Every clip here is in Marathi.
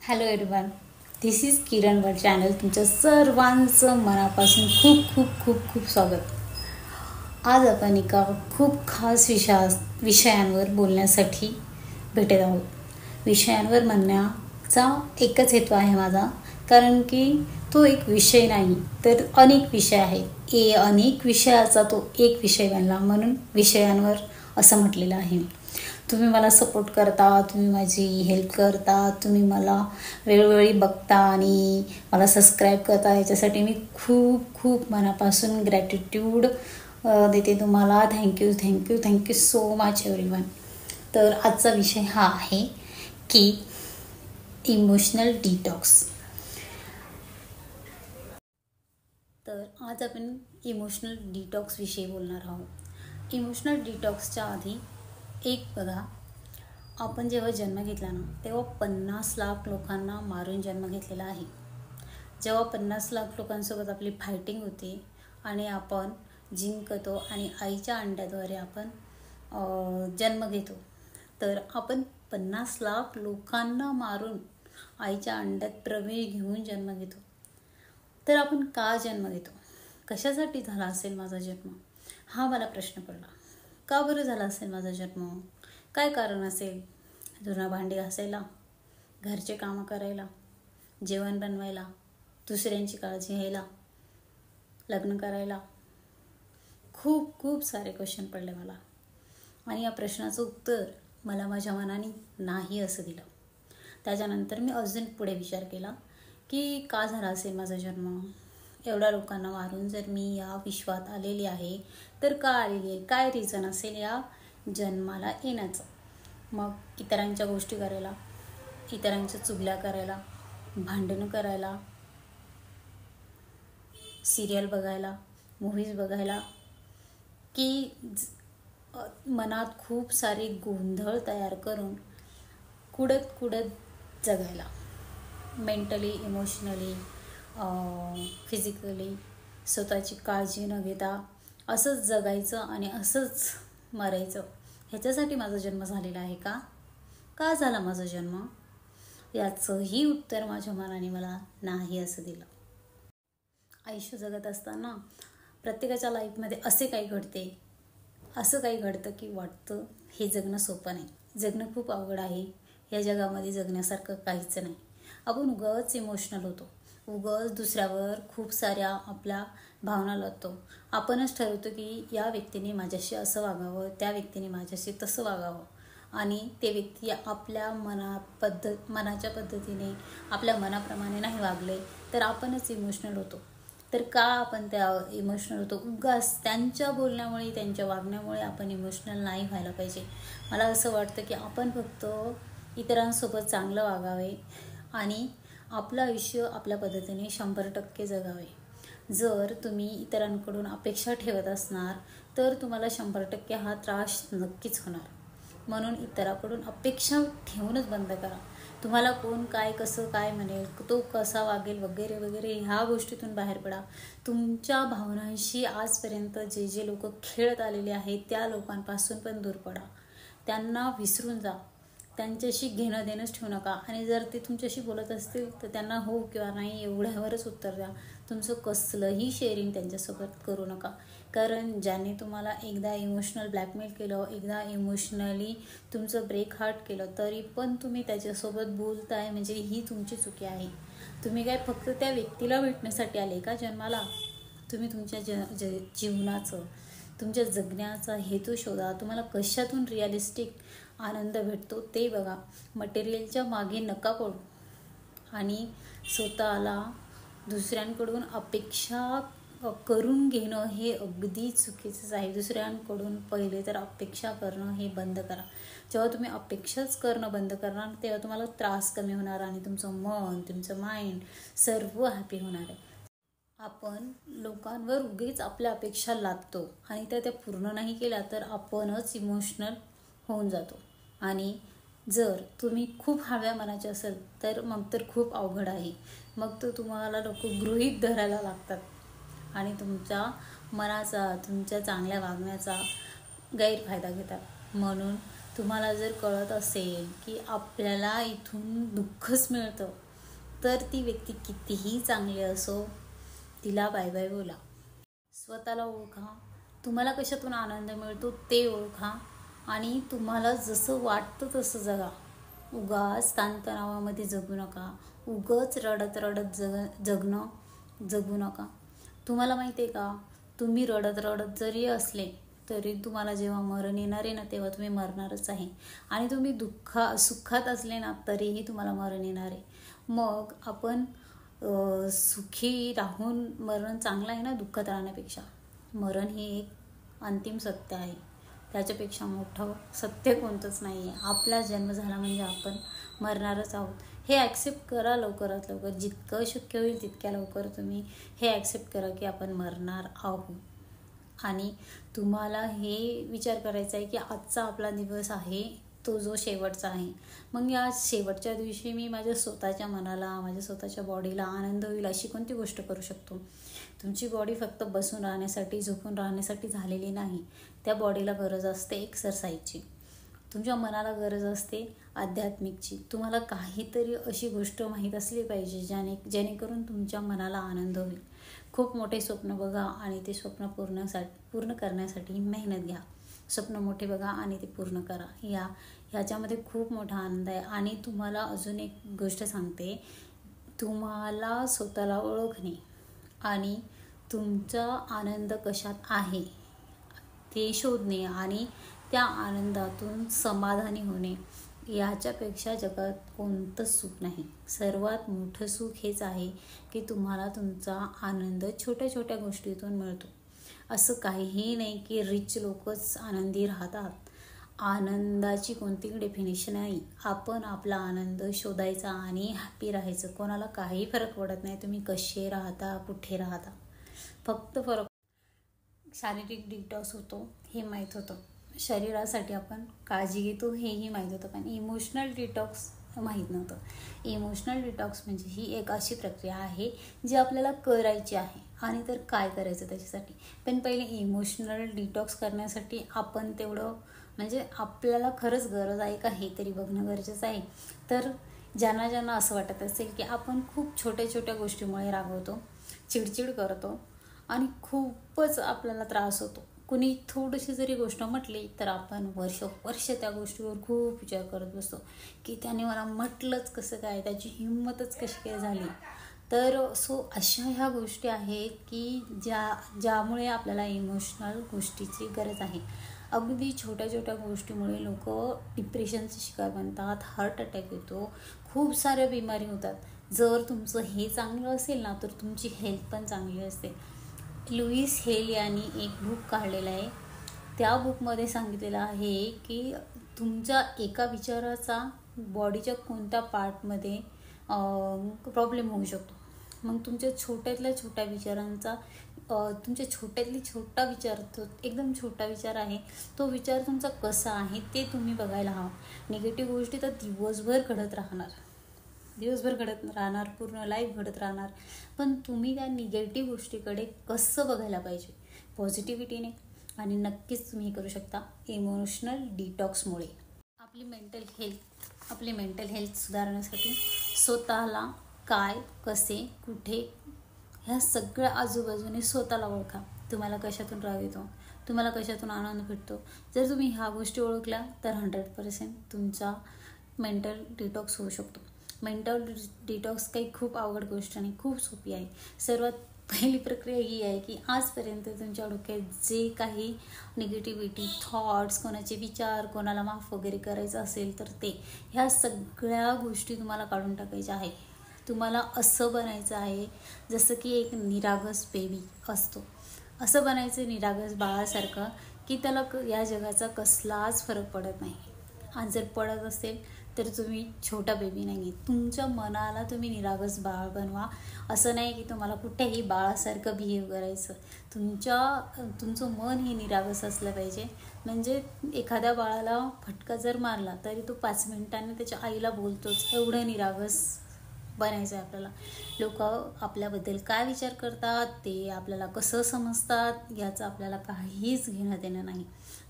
Hello everyone, this is Kiran world channel. तुमच्या सर्वांचं मनापासून खूप खूप खूप खूप स्वागत. आज आपण एका खूप खास विषयांवर बोलण्यासाठी भेटत आहोत. विषयांवर म्हणण्याचा एकच हेतू आहे माझा, कारण की तो एक विषय नाही तर अनेक विषय आहे. अनेक विषयाचा तो एक विषय बनला, म्हणून विषयांवर असं म्हटलेलं आहे. तुम्ही मला सपोर्ट करता, तुम्ही माझी हेल्प करता, तुम्ही मला वेळोवेळी बघता आणि मला सबस्क्राईब करता. याच्यासाठी मी खूप खूप मनापासून ग्रॅटिट्यूड देते तुम्हाला. Thank you thank you thank you so much everyone. तर आजचा विषय हा आहे की इमोशनल डिटॉक्स. तर आज आपण इमोशनल डिटॉक्स विषयी बोलणार आहोत. इमोशनल डिटॉक्सच्या आधी एक बघा, आपण जेव्हा जन्म घेतला ना, तेव्हा 50 लाख लोकांना मारून जन्म घेतलेला आहे. जेव्हा 50 लाख लोकांसोबत आपली फायटिंग होते आणि आपण जिंकतो आणि आईच्या अंड्याद्वारे आपण जन्म घेतो, तर आपण 50 लाख लोकांना मारून आईच्या अंड्यात प्रवेश घेऊन जन्म घेतो. तर आपण का जन्म घेतो? कशासाठी झाला असेल माझा जन्म, हा मला प्रश्न पडला. का बरं झाला असेल माझा जन्म? काय कारण असेल? धुणं भांडी घासायला, घरचे कामं करायला, जेवण बनवायला, दुसऱ्यांची काळजी घ्यायला, लग्न करायला? खूप खूप सारे क्वेश्चन पडले मला, आणि या प्रश्नाचं उत्तर मला माझ्या मनाने नाही असं दिलं. त्याच्यानंतर मी अजून पुढे विचार केला की का झाला असेल माझा जन्म? एवढ्या लोकांना मारून जर मी या विश्वात आलेली आहे, तर का आलेली आहे? काय रिझन असेल या जन्माला येण्याचं? मग इतरांच्या गोष्टी करायला, इतरांच्या चुगल्या करायला, भांडणं करायला, सिरियल बघायला, मूव्हीज बघायला, की मनात खूप सारे गोंधळ तयार करून कुडत जगायला, मेंटली, इमोशनली, फिजिकली स्वतःची काळजी न घेता असंच जगायचं आणि असंच मरायचं? ह्याच्यासाठी माझा जन्म झालेला आहे का? का झाला माझा जन्म? याचंही उत्तर माझ्या मनाने मला नाही असं दिलं. आयुष्य जगत असताना प्रत्येकाच्या लाईफमध्ये असं काही घडतं की वाटतं हे जगणं सोपं नाही, जगणं खूप अवघड आहे, या जगामध्ये जगण्यासारखं काहीच नाही. आपण उगाच इमोशनल होतो, उगाच दुसऱ्यावर खूप साऱ्या आपल्या भावना लादतो. आपणच ठरवतो की या व्यक्तीने माझ्याशी असं वागावं, त्या व्यक्तीने माझ्याशी तसं वागावं, आणि ते व्यक्ती आपल्या मनाच्या पद्धतीने, आपल्या मनाप्रमाणे नाही वागले तर आपणच इमोशनल होतो. तर का आपण त्या इमोशनल होतो? उगाच त्यांच्या बोलण्यामुळे, त्यांच्या वागण्यामुळे आपण इमोशनल नाही व्हायला पाहिजे. मला असं वाटतं की आपण फक्त इतरांसोबत चांगलं वागावे आणि आपलं आयुष्य आपल्या पद्धतीने 100% जगावे. जर तुम्ही इतरांकडून अपेक्षा ठेवत असणार तर तुम्हाला 100% हा त्रास नक्कीच होणार. म्हणून इतरांकडून अपेक्षा ठेवूनच बंद करा. तुम्हाला कोण काय, कसं काय म्हणेल, तो कसा वागेल वगैरे वगैरे, ह्या गोष्टीतून बाहेर पडा. तुमच्या भावनांशी आजपर्यंत जे लोक खेळत आलेले आहेत त्या लोकांपासून पण दूर पडा. त्यांना विसरून जा, त्यांच्याशी घेणं देणंच ठेवू नका. आणि जर ते तुमच्याशी बोलत असतील तर त्यांना हो किंवा नाही एवढ्यावरच उत्तर द्या. तुमचं कसलंही शेअरिंग त्यांच्यासोबत करू नका, कारण ज्याने तुम्हाला एकदा इमोशनल ब्लॅकमेल केलं, एकदा इमोशनली तुमचं ब्रेक हार्ट केलं, तरी पण तुम्ही त्याच्यासोबत बोलताय म्हणजे ही तुमची चुकी आहे. तुम्ही काय फक्त त्या व्यक्तीला भेटण्यासाठी आले का जन्माला? तुम्ही तुमच्या जीवनाचं, तुमच्या जगण्याचा हेतू शोधा. तुम्हाला कशातून रिअलिस्टिक आनंद भेटतो ते बघा. मटेरियलच्या मागे नका पडू. आणि स्वतःला दुसऱ्यांकडून अपेक्षा करून घेणं हे अगदी चुकीचंच आहे. दुसऱ्यांकडून पहिले तर अपेक्षा करणं हे बंद करा. जेव्हा तुम्ही अपेक्षाच करणं बंद करणार तेव्हा तुम्हाला त्रास कमी होणार आणि तुमचं मन, तुमचं माइंड सर्व हॅपी होणार आहे. आपण लोकांवर उगीच आपल्या अपेक्षा लादतो आणि त्या पूर्ण नाही केल्या तर आपणच इमोशनल होऊन जातो. आणि जर तुम्ही खूप हळव्या मनाचे असेल तर मग तर खूप अवघड आहे. मग तर तुम्हाला लोक गृहीत धरायला लागतात आणि तुमच्या मनाचा, तुमच्या चांगल्या वागण्याचा गैरफायदा घेतात. म्हणून तुम्हाला जर कळत असेल की आपल्याला इथून दुःखच मिळतं, तर ती व्यक्ती कितीही चांगली असो, तिला बाय बाय बोला. स्वतःला ओळखा, तुम्हाला कशातून आनंद मिळतो ते ओळखा आणि तुम्हाला जसं वाटतं तसं जगा. उगाच ताणतणावामध्ये जगू नका, उगाच रडत रडत जगू नका. तुम्हाला माहिती आहे का, तुम्ही रडत रडत जरी असले तरी तुम्हाला जेव्हा मरण येणार आहे ना, तेव्हा तुम्ही मरणारच आहे. आणि तुम्ही सुखात असले ना, तरीही तुम्हाला मरण येणार आहे. मग आपण सुखी राहून मरण चांगलं आहे ना दुःखात राहण्यापेक्षा. मरण हे एक अंतिम सत्य आहे, त्याच्यापेक्षा मोठं सत्य कोणतंच नाही आहे. आपला जन्म झाला म्हणजे आपण मरणारच आहोत. हे ॲक्सेप्ट करा लवकरात लवकर, जितकं शक्य होईल तितक्या लवकर तुम्ही हे ॲक्सेप्ट करा की आपण मरणार आहोत. आणि तुम्हाला हे विचार करायचा आहे की आजचा आपला दिवस आहे तो जो शेवटचा आहे. मग या शेवटच्या दिवशी मी माझ्या स्वतःच्या मनाला, माझ्या स्वतःच्या बॉडीला आनंद होईल अशी कोणती गोष्ट करू शकतो. तुमची बॉडी फक्त बसून राहण्यासाठी, झोपून राहण्यासाठी झालेली नाही. त्या बॉडीला गरज असते एक्सरसाइजची, तुमच्या मनाला गरज असते आध्यात्मिकची. तुम्हाला काहीतरी अशी गोष्ट माहीत असली पाहिजे जेणेकरून तुमच्या मनाला आनंद होईल. खूप मोठे स्वप्न बघा आणि ते स्वप्न पूर्ण करण्यासाठी मेहनत घ्या. स्वप्न मोठे बघा आणि ते पूर्ण करा. ह्याच्यामध्ये खूप मोठा आनंद आहे. आणि तुम्हाला अजून एक गोष्ट सांगते, तुम्हाला स्वतःला ओळखणे आणि तुमचा आनंद कशात आहे ते शोधणे आणि त्या आनंदातून समाधानी होणे, याच्यापेक्षा जगात कोणतंच सुख नाही. सर्वात मोठं सुख हेच आहे की तुम्हाला तुमचा आनंद छोट्या छोट्या गोष्टीतून मिळतो. असं काहीही नाही की रिच लोकच आनंदी राहतात. आनंदाची कोणतीही डेफिनेशन नाही. आपण आपला आनंद शोधायचा आणि हॅपी राहायचं. कोणाला काही फरक पडत नाही तुम्ही कसे राहता, कुठे राहता. फक्त फरक शारीरिक डिटॉक्स होतो हे माहीत होतं, शरीरासाठी आपण काळजी घेतो हेही माहीत होतं, पण इमोशनल डिटॉक्स माहीत नव्हतं. इमोशनल डिटॉक्स म्हणजे ही एक अशी प्रक्रिया आहे जी आपल्याला करायची आहे. आणि तर काय करायचं त्याच्यासाठी, पण पहिले इमोशनल डिटॉक्स करण्यासाठी आपण तेवढं म्हणजे आपल्याला खरंच गरज आहे का हे तरी बघणं गरजेचं आहे. तर ज्यांना असं वाटत असेल की आपण खूप छोट्या छोट्या गोष्टीमुळे रागवतो, चिडचिड करतो आणि खूपच आपल्याला त्रास होतो, कुणी थोडीशी जरी गोष्ट म्हटली तर आपण वर्ष त्या गोष्टीवर खूप विचार करत बसतो की त्याने मला म्हटलंच कसं काय, त्याची हिंमतच कशी काय झाली. तर अशा ह्या गोष्टी आहेत की ज्यामुळे आपल्याला इमोशनल गोष्टीची गरज आहे. अगदी छोट्या छोट्या गोष्टीमुळे लोक डिप्रेशनचे शिकार बनतात, हार्ट अटॅक येतो, खूप साऱ्या बिमारी होतात. जर तुमचं हे चांगलं असेल ना तर तुमची हेल्थ पण चांगली असते. लुईस हेल यांनी एक बुक काढलेला आहे. त्या बुकमध्ये सांगितलेलं आहे की तुमच्या एका विचाराचा बॉडीच्या कोणत्या पार्टमध्ये प्रॉब्लेम होऊ शकतो. मग तुमच्या छोट्यातल्या छोट्या विचारांचा तुमच्या छोट्यातली छोटा विचार, तो एकदम छोटा विचार आहे, तो विचार तुमचा कसा आहे ते तुम्ही बघायला हवा. निगेटिव्ह गोष्टी तर दिवसभर घडत राहणार, पूर्ण लाईफ घडत राहणार, पण तुम्ही त्या निगेटिव्ह गोष्टीकडे कसं बघायला पाहिजे पॉझिटिव्हिटीने. आणि नक्कीच तुम्ही करू शकता इमोशनल डिटॉक्समुळे. आपली मेंटल हेल्थ सुधारण्यासाठी स्वतःला काय, कसे, कुठे ह्या सगळ्या आजूबाजूने स्वतःला ओळखा. तुम्हाला कशातून राग येतो, तुम्हाला कशातून आनंद भेटतो. जर तुम्ही ह्या गोष्टी ओळखल्या तर 100% तुमचा मेंटल डिटॉक्स होऊ शकतो. मेंटल डिटॉक्स काही खूप अवघड गोष्ट नाही, खूप सोपी आहे. सर्वात पहिली प्रक्रिया ही आहे की आजपर्यंत तुमच्या डोक्यात जे काही निगेटिव्हिटी थॉट्स, कोणाचे विचार, कोणाला माफ वगैरे करायचं असेल तर ह्या सगळ्या गोष्टी तुम्हाला काढून टाकायच्या आहे. तुम्हाला असं बनायचं आहे जसं की एक निरागस बेबी असतो, असं बनायचं निरागस बाळासारखं की त्याला या जगाचा कसलाच फरक पडत नाही. आणि जर पडत असेल तर तुम्ही छोटा बेबी नाही. तुमच्या मनाला तुम्ही निरागस बाळ बनवा. असं नाही की तुम्हाला कुठेही बाळासारखं बिहेव करायचं. तुमचं मन हे निरागस असलं पाहिजे. म्हणजे एखाद्या बाळाला फटका जर मारला तरी तो 5 मिनिटांनी त्याच्या आईला बोलतोच, एवढं निरागस बनायचं आहे आपल्याला. लोक आपल्याबद्दल काय विचार करतात, ते आपल्याला कसं समजतात, याचं आपल्याला काहीच घेणं देणं नाही.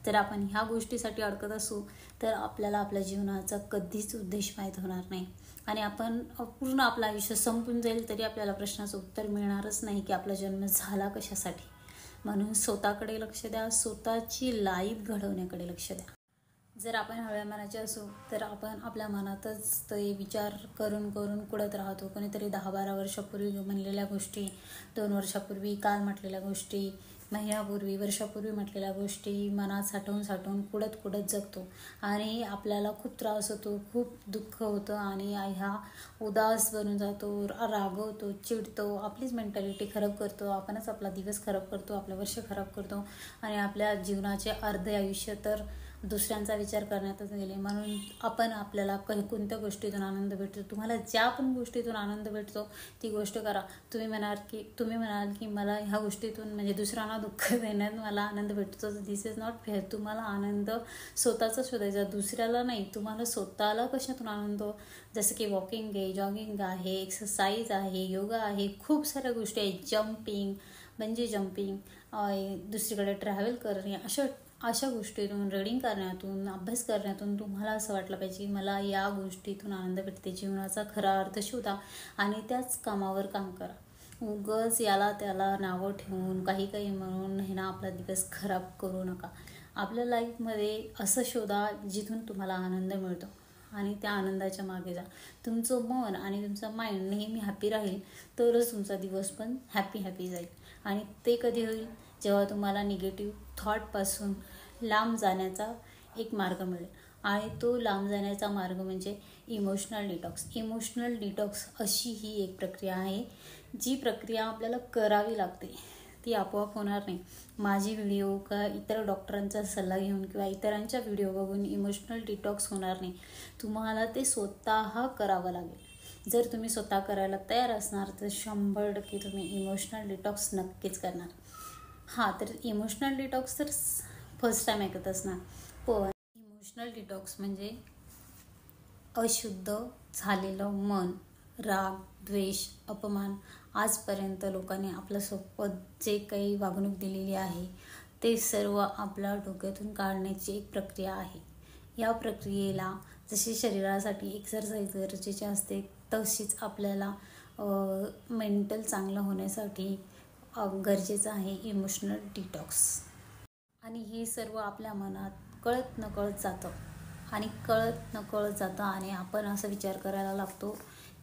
तर आपण ह्या गोष्टीसाठी अडकत असू तर आपल्याला आपल्या जीवनाचा कधीच उद्देश माहीत होणार नाही आणि आपण पूर्ण आपलं आयुष्य संपून जाईल तरी आपल्याला प्रश्नाचं उत्तर मिळणारच नाही की आपला जन्म झाला कशासाठी. म्हणून स्वतःकडे लक्ष द्या, स्वतःची लाईफ घडवण्याकडे लक्ष द्या. जर आपण हळव्या मनाचे असू तर आपण आपल्या मनातच ते विचार करून करून कुडत राहतो. कोणीतरी 10-12 वर्षापूर्वी म्हणलेल्या गोष्टी, 2 वर्षापूर्वी काल म्हटलेल्या गोष्टी, महिन्यापूर्वी वर्षापूर्वी म्हटलेल्या गोष्टी मनात साठवून साठवून कुडत कुडत जगतो आणि आपल्याला खूप त्रास होतो, खूप दुःख होतं आणि ह्या उदास बनून जातो, रागवतो, चिडतो, आपलीच मेंटॅलिटी खराब करतो, आपणच आपला दिवस खराब करतो, आपलं वर्ष खराब करतो आणि आपल्या जीवनाचे अर्धे आयुष्य तर दुसऱ्यांचा विचार करण्यातच गेले. म्हणून आपण आपल्याला कोणत्या गोष्टीतून आनंद भेटतो, तुम्हाला ज्या पण गोष्टीतून आनंद भेटतो ती गोष्ट करा. तुम्ही म्हणाल की मला ह्या गोष्टीतून म्हणजे दुसऱ्यांना दुःख देण्यात मला आनंद भेटतो, दिस इज नॉट फेअर. तुम्हाला आनंद स्वतःचा शोधायचा, दुसऱ्याला नाही. तुम्हाला स्वतःला कशातून आनंद, जसं की वॉकिंग आहे, जॉगिंग आहे, एक्सरसाइज आहे, योगा आहे, खूप साऱ्या गोष्टी आहेत, जम्पिंग, बंजी जम्पिंग, दुसरीकडे ट्रॅव्हल करणे, अशा गोष्टीतून, रीडिंग करण्यातून, अभ्यास करण्यातून तुम्हाला असं वाटलं पाहिजे की मला या गोष्टीतून आनंद भेटते. जीवनाचा खरा अर्थ शोधा आणि त्याच कामावर काम करा. उगाच याला त्याला नावं ठेवून काही म्हणून हे ना आपला दिवस खराब करू नका. आपल्या लाईफमध्ये असं शोधा जिथून तुम्हाला आनंद मिळतो आणि त्या आनंदाच्या मागे जा. तुमचं मन आणि तुमचं माइंड नेहमी हॅपी राहील तरच तुमचा दिवस पण हॅपी जाईल. आणि ते कधी होईल, जेव्हा तुम्हाला निगेटिव्ह थॉटपासून लांब जाण्याचा एक मार्ग मिळेल. आणि तो लांब जाण्याचा मार्ग म्हणजे इमोशनल डिटॉक्स. इमोशनल डिटॉक्स अशी ही एक प्रक्रिया आहे, जी प्रक्रिया आपल्याला करावी लागते, ती आपोआप होणार नाही. माझी व्हिडिओ का इतर डॉक्टरांचा सल्ला घेऊन किंवा इतरांच्या व्हिडिओ बघून इमोशनल डिटॉक्स होणार नाही. तुम्हाला ते स्वतः करावं लागेल. जर तुम्ही स्वतः करायला तयार असणार तर 100% तुम्ही इमोशनल डिटॉक्स नक्कीच करणार. तर इमोशनल डिटॉक्स तर फर्स्ट टाईम ऐकत असणार, पण इमोशनल डिटॉक्स म्हणजे अशुद्ध झालेलं मन, राग, द्वेष, अपमान, आजपर्यंत लोकांनी आपल्यासोबत जे काही वागणूक दिलेली आहे ते सर्व आपल्या डोक्यातून काढण्याची एक प्रक्रिया आहे. या प्रक्रियेला जशी शरीरासाठी एक्सरसाइज गरजेची असते तशीच आपल्याला मेंटल चांगलं होण्यासाठी गरजेचं आहे इमोशनल डिटॉक्स. आणि हे सर्व आपल्या मनात कळत नकळत जातं आणि आपण असं विचार करायला लागतो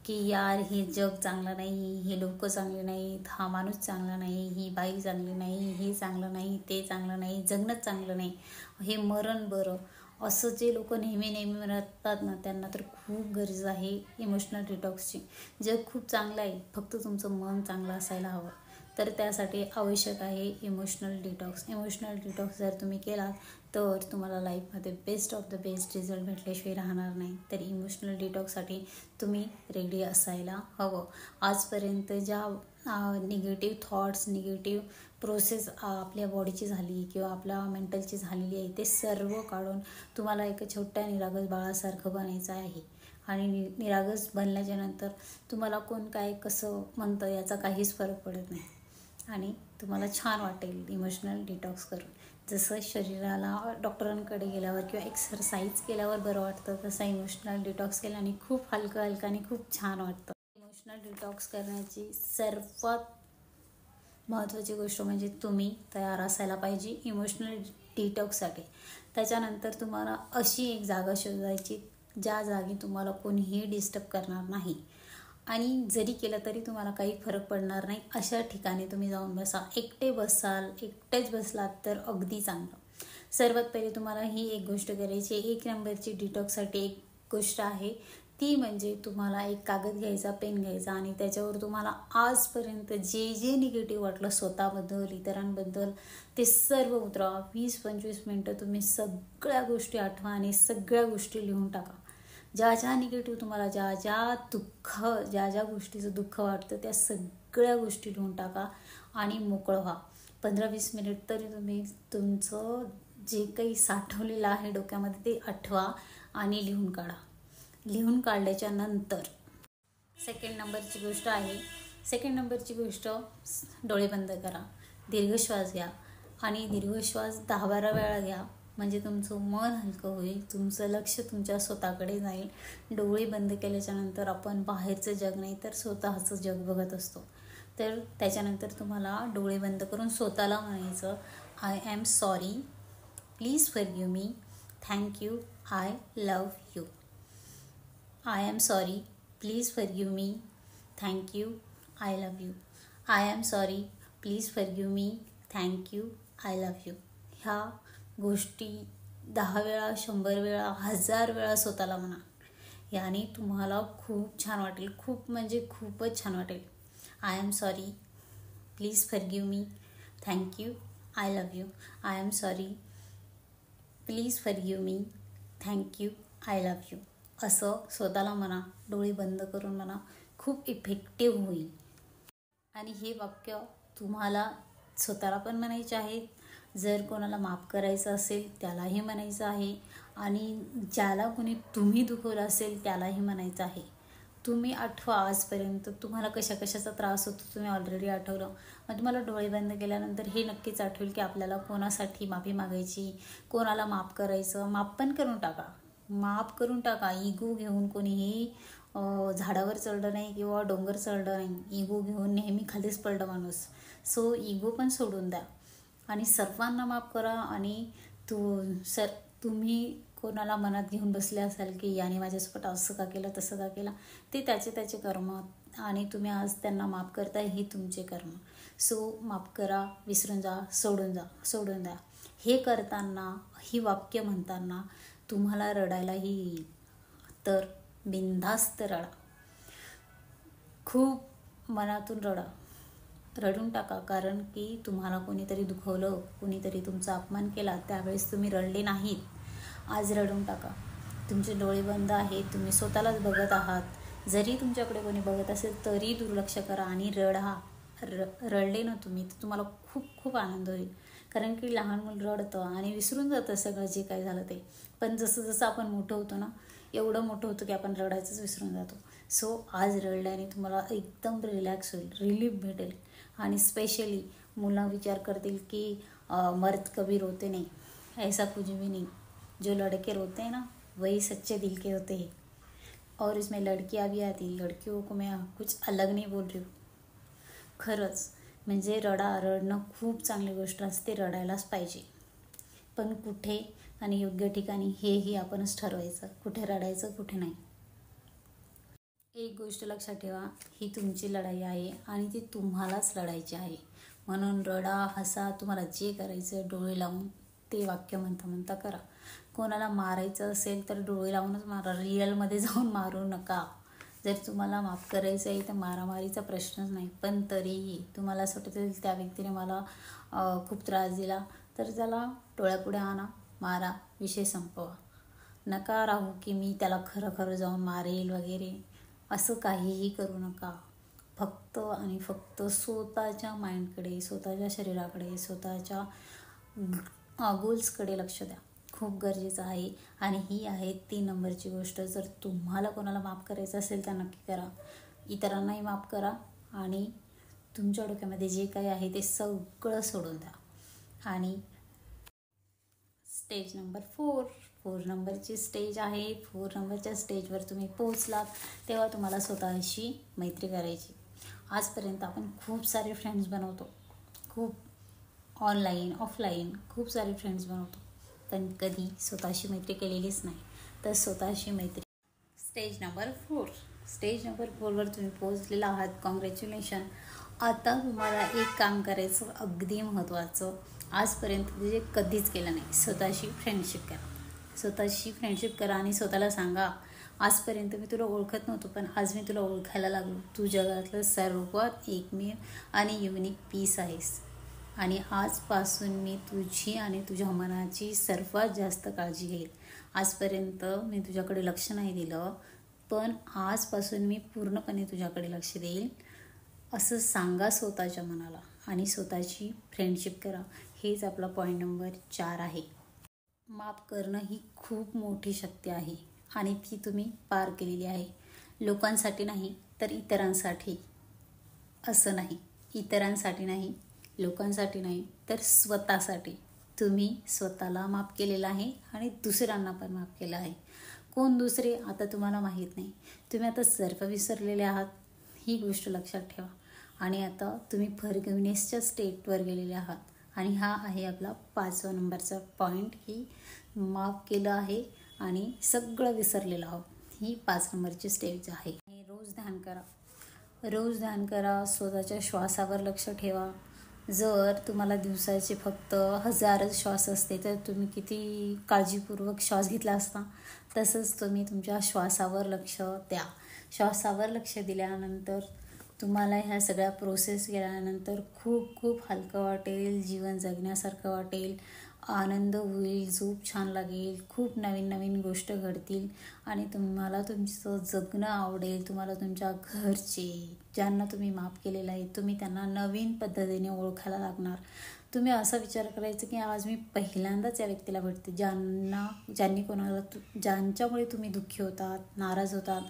की यार हे जग चांगलं नाही, हे लोक चांगले नाहीत, हा माणूस चांगला नाही, ही बाई चांगली नाही, हे चांगलं नाही, ते चांगलं नाही, जगणंच चांगलं नाही, हे मरण बरं. असं जे लोक नेहमी म्हणतात ना, त्यांना तर खूप गरज आहे इमोशनल डिटॉक्सची. जग खूप चांगलं आहे, फक्त तुमचं मन चांगलं असायला हवं. तर त्यासाठी आवश्यक आहे इमोशनल डिटॉक्स. इमोशनल डिटॉक्स जर तुम्ही केलात तर तुम्हाला लाईफमध्ये best of the best result भेटल्याशिवाय राहणार नाही. तर इमोशनल डिटॉक्ससाठी तुम्ही रेडी असायला हवं. आजपर्यंत ज्या निगेटिव्ह थॉट्स, निगेटिव्ह प्रोसेस आपल्या बॉडीची झाली किंवा आपल्या मेंटलची झालेली आहे ते सर्व काढून तुम्हाला एका छोट्या निरागस बाळासारखं बनायचं आहे. आणि निरागस बनल्याच्या नंतर तुम्हाला कोण काय कसं म्हणतं याचा काहीच फरक पडत नाही आणि तुम्हाला छान वाटेल इमोशनल डिटॉक्स करून. जसं शरीराला डॉक्टरांकडे गेल्यावर किंवा एक्सरसाइज केल्यावर बरं वाटतं, तसं इमोशनल डिटॉक्स केल्याने खूप हलकं आणि खूप छान वाटतं. इमोशनल डिटॉक्स करण्याची सर्वात महत्त्वाची गोष्ट म्हणजे तुम्ही तयार असायला पाहिजे इमोशनल डिटॉक्ससाठी. त्याच्यानंतर तुम्हाला अशी एक जागा शोधायची ज्या जागी तुम्हाला कोणीही डिस्टर्ब करणार नाही आणि जरी केलं तरी तुम्हाला काही फरक पडणार नाही. अशा ठिकाणी तुम्ही जाऊन बसा. एकटेच बसलात तर अगदी चांगलं. सर्वात पहिले तुम्हाला ही एक गोष्ट करायची. 1 नंबरची डिटॉक्ससाठी एक गोष्ट आहे ती म्हणजे तुम्हाला एक कागद घ्यायचा, पेन घ्यायचा आणि त्याच्यावर तुम्हाला आजपर्यंत जे निगेटिव्ह वाटलं स्वतःबद्दल, इतरांबद्दल ते सर्व उतरवा. 20-25 मिनटं तुम्ही सगळ्या गोष्टी आठवा आणि सगळ्या गोष्टी लिहून टाका. ज्या निगेटिव्ह तुम्हाला ज्या गोष्टीचं दुःख वाटतं त्या सगळ्या गोष्टी लिहून टाका आणि मोकळं व्हा. 15-20 मिनिट तरी तुम्ही तुमचं जे काही साठवलेलं आहे डोक्यामध्ये ते आठवा आणि लिहून काढा. लिहून काढल्याच्या नंतर सेकंड नंबरची गोष्ट आहे, सेकंड नंबरची गोष्ट, डोळे बंद करा, दीर्घ श्वास घ्या आणि दीर्घ श्वास 10-12 वेळा घ्या. म्हणजे तुमचं मन हलकं होईल, तुमचं लक्ष तुमच्या स्वतःकडे जाईल. डोळे बंद केल्याच्या नंतर आपण बाहेरचं जग नाही तर स्वतःचं जग बघत असतो. तर त्याच्यानंतर तुम्हाला डोळे बंद करून स्वतःला म्हणायचं, I am sorry, please forgive me, thank you, I love you. I am sorry, please forgive me, thank you, I love you. I am sorry, please forgive me, thank you, I love you. ह्या गोष्टी 10 वेळा, 100 वेळा, 1000 वेळा स्वतःला म्हणा. याने तुम्हाला खूप छान वाटेल, खूप म्हणजे खूपच छान वाटेल. I am sorry, please forgive me, thank you, I love you. I am sorry, please forgive me, thank you, I love you. असं स्वतःला म्हणा, डोळे बंद करून म्हणा, खूप इफेक्टिव्ह होईल. आणि हे वाक्य तुम्हाला स्वतःला पण म्हणायचे आहे, जर कोणाला माफ करायचं असेल त्यालाही म्हणायचं आहे, आणि ज्याला कोणी तुम्ही दुखवलं असेल त्यालाही म्हणायचं आहे. तुम्ही आठवा, आजपर्यंत तुम्हाला कशाचा त्रास होतो तुम्ही ऑलरेडी आठवलं. मग तुम्हाला डोळे बंद केल्यानंतर हे नक्कीच आठवेल की आपल्याला कोणासाठी माफी मागायची, कोणाला माफ करायचं. माफ पण करून टाका, माफ करून टाका. इगो घेऊन कोणीही झाडावर चढलं नाही किंवा डोंगर चढलं नाही. इगो घेऊन नेहमी खालीच पडलं माणूस. सो इगो पण सोडून द्या आणि सर्वांना माफ करा. आणि तुम्ही कोणाला मनात घेऊन बसले असाल की याने माझ्यासोबत असं का केलं, तसं का केलं, ते त्याचे कर्म, आणि तुम्ही आज त्यांना माफ करताय हे तुमचे कर्म. सो माफ करा, विसरून जा, सोडून द्या. हे करताना, ही वाक्य म्हणताना तुम्हाला रडायलाही येईल, तर बिनधास्त रडा, खूप मनातून रडून टाका. कारण की तुम्हाला कोणीतरी दुखवलं, कोणीतरी तुमचा अपमान केला, त्यावेळेस तुम्ही रडले नाहीत. आज रडून टाका. तुमचे डोळे बंद आहेत, तुम्ही स्वतःलाच बघत आहात. जरी तुमच्याकडे कोणी बघत असेल तरी दुर्लक्ष करा आणि रडा. रडले ना तुम्ही तर तुम्हाला खूप खूप आनंद होईल. कारण की लहान मुलं रडतं आणि विसरून जातं सगळं जे काय झालं ते. पण जसं आपण मोठं होतो ना, एवढं मोठं होतं की आपण रडायचंच विसरून जातो. सो आज रडल्याने तुम्हाला एकदम रिलॅक्स होईल, रिलीफ भेटेल. आणि स्पेशली मुलं विचार करतील की मर्द कभी रोते नहीं, ऐसा कुछ भी नहीं. जो लड़के रोते हैं ना वही सच्चे दिल के होते हैं. और इसमें लड़कियां भी आती. लड़कियों को मैं कुछ अलग नहीं बोल रही हूँ. खरंच म्हणजे रडणं खूप चांगली गोष्ट असते, रडायलाच पाहिजे. पण कुठे आणि योग्य ठिकाणी हेही आपणच ठरवायचं, कुठे रडायचं कुठे नाही. एक गोष्ट लक्षात ठेवा, ही तुमची लढाई आहे आणि ती तुम्हालाच लढायची आहे. म्हणून रडा, हसा, तुम्हाला जे करायचं डोळे लावून ते वाक्य म्हणता करा. कोणाला मारायचं असेल तर डोळे लावूनच मारा, रिअलमध्ये जाऊन मारू नका. जर तुम्हाला माफ करायचं आहे तर मारामारीचा प्रश्नच नाही. पण तरीही तुम्हाला असं वाटतं त्या व्यक्तीने मला खूप त्रास दिला, तर त्याला डोळ्यापुढे आणा, मारा, विषय संपवा. नका राहू की मी त्याला खरं जाऊन मारेल वगैरे, असं काहीही करू नका. फक्त आणि फक्त स्वतःच्या माइंडकडे, स्वतःच्या शरीराकडे, स्वतःच्या गोल्सकडे लक्ष द्या, खूप गरजेचं आहे. आणि ही आहे 3 नंबरची गोष्ट. जर तुम्हाला कोणाला माफ करायचं असेल तर नक्की करा, इतरांनाही माफ करा आणि तुमच्या डोक्यामध्ये जे काही आहे ते सगळं सोडून द्या. आणि स्टेज नंबर 4 नंबरची स्टेज आहे. 4 नंबरच्या स्टेजवर तुम्ही पोहोचलात तेव्हा तुम्हाला स्वतःशी मैत्री करायची. आजपर्यंत आपण खूप सारे फ्रेंड्स बनवतो, खूप ऑनलाईन ऑफलाईन खूप सारे फ्रेंड्स बनवतो, पण कधी स्वतःशी मैत्री केलेलीच नाही. तर स्वतःशी मैत्री. स्टेज नंबर 4वर तुम्ही पोहोचलेला आहात, कॉंग्रॅच्युलेशन. आता तुम्हाला एक काम करायचं अगदी महत्त्वाचं, आजपर्यंत जे कधीच केलं नाही. स्वतःशी फ्रेंडशिप करा आणि स्वतःला सांगा, आजपर्यंत मी तुला ओळखत नव्हतो पण आज मी तुला ओळखायला लागलो. तू जगातलं सर्वात एकमेव आणि युनिक पीस आहेस आणि आजपासून मी तुझी आणि तुझ्या मनाची सर्वात जास्त काळजी घेईल. आजपर्यंत मी तुझ्याकडे लक्ष नाही दिलं, पण आजपासून मी पूर्णपणे तुझ्याकडे लक्ष देईल, असं सांगा स्वतःच्या मनाला. आणि स्वतःची फ्रेंडशिप करा. हेच आपला पॉईंट नंबर 4 आहे. माफ करणं ही खूप मोठी शक्ती आहे आणि ती तुम्ही पार केलेली आहे. लोकांसाठी नाही तर इतरांसाठी. असं नाही, इतरांसाठी नाही, लोकांसाठी नाही तर स्वतःसाठी. तुम्ही स्वतःला माफ केलेलं आहे आणि दुसऱ्यांना पण माफ केलं आहे. कोण दुसरे आता तुम्हाला माहीत नाही. तुम्ही आता सर्व विसरलेले आहात, ही गोष्ट लक्षात ठेवा. आणि आता तुम्ही फॉरगिव्हनेसच्या स्टेटवर गेलेले आहात. आणि हा आहे आपला 5वा नंबरचा पॉईंट, की माफ केलं आहे आणि सगळं विसरलेलं आहोत. ही 5 नंबरची स्टेज आहे. रोज ध्यान करा, रोज ध्यान करा. स्वतःच्या श्वासावर लक्ष ठेवा. जर तुम्हाला दिवसाचे फक्त 1000 श्वास असते तर तुम्ही किती काळजीपूर्वक श्वास घेतला असता. तसंच तुम्ही तुमच्या श्वासावर लक्ष द्या. श्वासावर लक्ष दिल्यानंतर तुम्हाला ह्या सगळ्या प्रोसेस केल्यानंतर खूप खूप हलकं वाटेल, जीवन जगण्यासारखं वाटेल, आनंद होईल, झोप छान लागेल, खूप नवीन नवीन गोष्ट घडतील आणि तुम्हाला तुमचं जगणं आवडेल. तुम्हाला तुमच्या घरचे ज्यांना तुम्ही माफ केलेलं आहे तुम्ही त्यांना नवीन पद्धतीने ओळखायला लागणार. तुम्ही असा विचार करायचा की आज मी पहिल्यांदाच या व्यक्तीला भेटते, ज्यांच्यामुळे तुम्ही दुःखी होतात, नाराज होतात,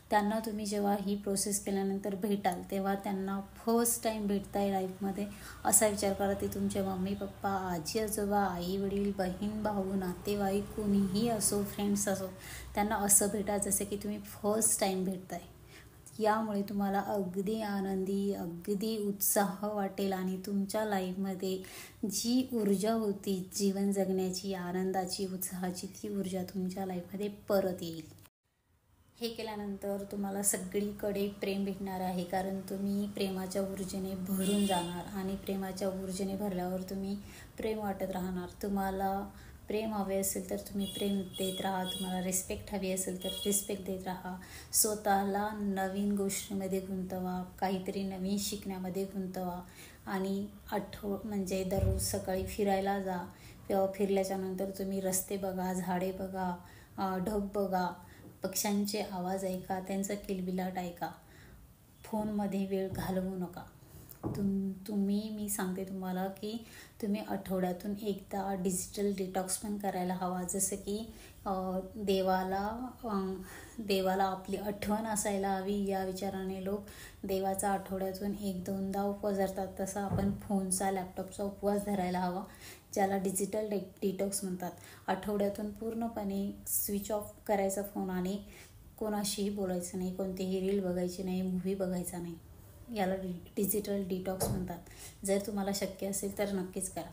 त्यांना तुम्ही जेव्हा ही प्रोसेस केल्यानंतर भेटाल तेव्हा त्यांना फर्स्ट टाईम भेटताय लाईफमध्ये असा विचार करा. ते तुमचे मम्मी पप्पा, आजी आजोबा, आई वडील, बहीण भाऊ, नातेवाईक, कोणीही असो, फ्रेंड्स असो, त्यांना असं भेटा जसं की तुम्ही फर्स्ट टाईम भेटताय. यामुळे तुम्हाला अगदी आनंदी, अगदी उत्साह वाटेल आणि तुमच्या लाईफमध्ये जी ऊर्जा होती जीवन जगण्याची, आनंदाची, उत्साहाची, ती ऊर्जा तुमच्या लाईफमध्ये परत येईल. हे केल्यानंतर तुम्हाला सगळीकडे प्रेम भेटणार आहे, कारण तुम्ही प्रेमाच्या ऊर्जेने भरून जाणार आणि प्रेमाच्या ऊर्जेने भरल्यावर तुम्ही प्रेम वाटत राहणार. तुम्हाला प्रेम हवे असेल तर तुम्ही प्रेम देत राहा. तुम्हाला रिस्पेक्ट हवी असेल तर रिस्पेक्ट देत राहा. स्वतःला नवीन गोष्टीमध्ये गुंतवा, काहीतरी नवीन शिकण्यामध्ये गुंतवा आणि म्हणजे दररोज सकाळी फिरायला जा. फिरल्याच्या नंतर तुम्ही रस्ते बघा, झाडे बघा, ढग बघा, पक्ष्यांचे आवाज ऐका, त्यांचा किलबिलाट ऐका. फोनमध्ये वेळ घालवू नका. मी सांगते तुम्हाला की तुम्ही आठवड्यातून एकदा डिजिटल डिटॉक्स पण करायला हवा. जसं की देवाला आपली आठवण असायला हवी या विचाराने लोक देवाचा आठवड्यातून 1-2दा उपवास धरतात. तसा आपण फोनचा, लॅपटॉपचा उपवास धरायला हवा, ज्याला डिजिटल डिटॉक्स म्हणतात. आठवड्यातून पूर्णपणे स्विच ऑफ करायचा फोन आणि कोणाशीही बोलायचं नाही, कोणतीही रील बघायची नाही, मूव्ही बघायचा नाही. याला डिजिटल डिटॉक्स म्हणतात. जर तुम्हाला शक्य असेल तर नक्कीच करा.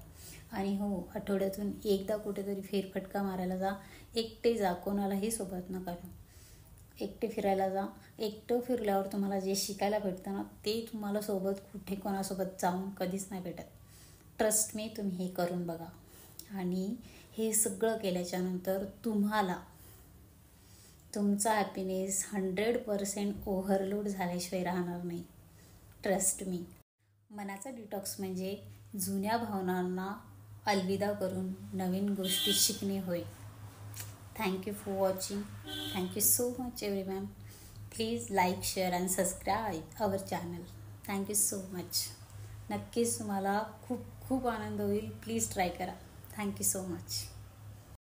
आणि हो, आठवड्यातून एकदा कुठेतरी फेरफटका मारायला जा. एकटे जा, कोणालाही सोबत नका घेऊ. एकटे फिरायला जा. एकटं फिरल्यावर तुम्हाला जे शिकायला भेटतं ना ते तुम्हाला सोबत कुठे कोणासोबत जाऊन कधीच नाही भेटत. ट्रस्ट मी, तुम्ही हे करून बघा. आणि हे सगळं केल्याच्यानंतर तुम्हाला तुमचा हॅपीनेस 100% ओव्हरलोड झाल्याशिवाय राहणार नाही. Trust me. मनाचा डिटॉक्स म्हणजे जुन्या भावनांना अलविदा करून नवीन गोष्टी शिकणे होय. Thank you for watching. Thank you so much everyone. Please like, share and subscribe our channel. Thank you so much. नक्कीच तुम्हाला खूप खूप आनंद होईल. प्लीज ट्राय करा. Thank you so much.